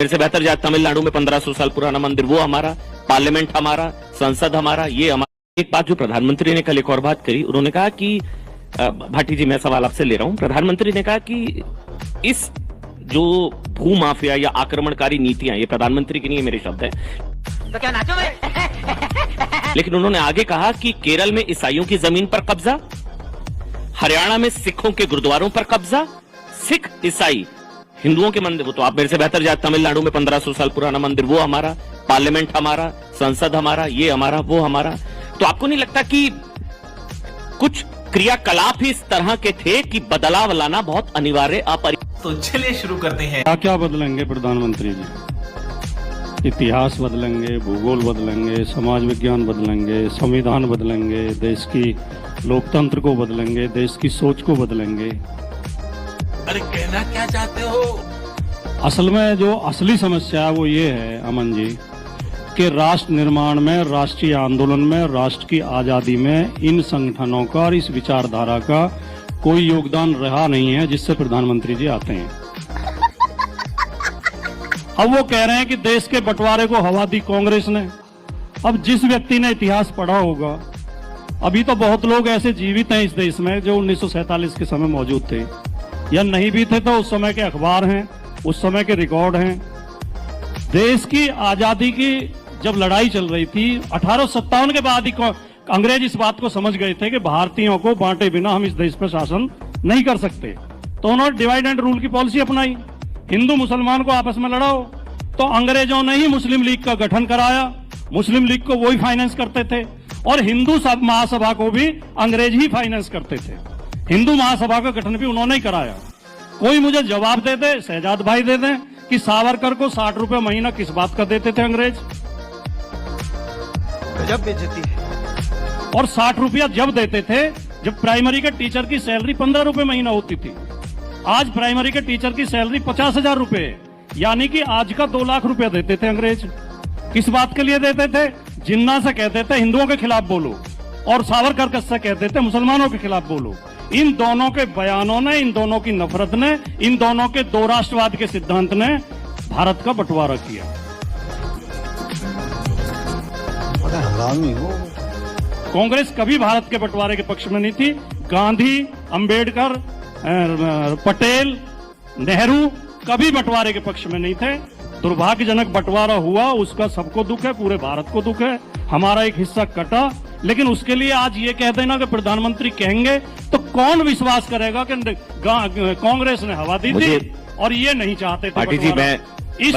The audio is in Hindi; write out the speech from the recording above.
मेरे से बेहतर जाए तमिलनाडु में 1500 साल पुराना मंदिर, वो हमारा, पार्लियामेंट हमारा, संसद हमारा, ये हमारा। एक बात जो प्रधानमंत्री ने कल एक और बात करी, उन्होंने कहा कि भाटी जी मैं सवाल आपसे ले रहा हूं, प्रधानमंत्री ने कहा कि इस जो भू माफिया या आक्रमणकारी नीतियां, ये प्रधानमंत्री की नहीं है, मेरे शब्द है, तो क्या नाचो भाई? लेकिन उन्होंने आगे कहा कि केरल में ईसाइयों की जमीन पर कब्जा, हरियाणा में सिखों के गुरुद्वारों पर कब्जा, सिख ईसाई हिंदुओं के मंदिर, तो आप मेरे से बेहतर जाए तमिलनाडु में 1500 साल पुराना मंदिर, वो हमारा, पार्लियामेंट हमारा, संसद हमारा, ये हमारा, वो हमारा। तो आपको नहीं लगता कि कुछ क्रियाकलाप ही इस तरह के थे कि बदलाव लाना बहुत अनिवार्य तो चलिए शुरू करते हैं। क्या बदलेंगे प्रधानमंत्री जी? इतिहास बदलेंगे, भूगोल बदलेंगे, समाज विज्ञान बदलेंगे, संविधान बदलेंगे, देश की लोकतंत्र को बदलेंगे, देश की सोच को बदलेंगे। अरे कहना क्या चाहते हो? असल में जो असली समस्या है वो ये है अमन जी कि राष्ट्र निर्माण में, राष्ट्रीय आंदोलन में, राष्ट्र की आजादी में इन संगठनों का और इस विचारधारा का कोई योगदान रहा नहीं है जिससे प्रधानमंत्री जी आते हैं। अब वो कह रहे हैं कि देश के बंटवारे को हवा दी कांग्रेस ने। अब जिस व्यक्ति ने इतिहास पढ़ा होगा, अभी तो बहुत लोग ऐसे जीवित हैं इस देश में जो 1947 के समय मौजूद थे, या नहीं भी थे तो उस समय के अखबार हैं, उस समय के रिकॉर्ड हैं। देश की आजादी की जब लड़ाई चल रही थी 1857 के बाद ही अंग्रेज इस बात को समझ गए थे कि भारतीयों को बांटे बिना हम इस देश पर शासन नहीं कर सकते, तो उन्होंने डिवाइड एंड रूल की पॉलिसी अपनाई। हिंदू मुसलमान को आपस में लड़ाओ, तो अंग्रेजों ने ही मुस्लिम लीग का गठन कराया। मुस्लिम लीग को वही फाइनेंस करते थे और हिंदू महासभा को भी अंग्रेज ही फाइनेंस करते थे। हिंदू महासभा का गठन भी उन्होंने ही कराया। कोई मुझे जवाब दे दे, शहजाद भाई दे दें कि सावरकर को 60 रुपए महीना किस बात का देते थे अंग्रेज? गजब बेइज्जती है। और 60 रुपया जब देते थे जब प्राइमरी के टीचर की सैलरी 15 रुपए महीना होती थी। आज प्राइमरी के टीचर की सैलरी 50,000 रुपए, यानी कि आज का 2 लाख रुपया देते थे अंग्रेज। किस बात के लिए देते थे? जिन्ना से कहते थे हिंदुओं के खिलाफ बोलो, और सावरकर से कहते थे मुसलमानों के खिलाफ बोलो। इन दोनों के बयानों ने, इन दोनों की नफरत ने, इन दोनों के दो राष्ट्रवाद के सिद्धांत ने भारत का बंटवारा किया। बड़ा हरामी हो। कांग्रेस कभी भारत के बंटवारे के पक्ष में नहीं थी। गांधी, अंबेडकर, पटेल, नेहरू कभी बंटवारे के पक्ष में नहीं थे। दुर्भाग्यजनक बंटवारा हुआ, उसका सबको दुख है, पूरे भारत को दुख है। हमारा एक हिस्सा कटा, लेकिन उसके लिए आज ये कह देना कि प्रधानमंत्री कहेंगे तो कौन विश्वास करेगा कि कांग्रेस ने हवा दी थी और ये नहीं चाहते थे। भाटी जी मैं इस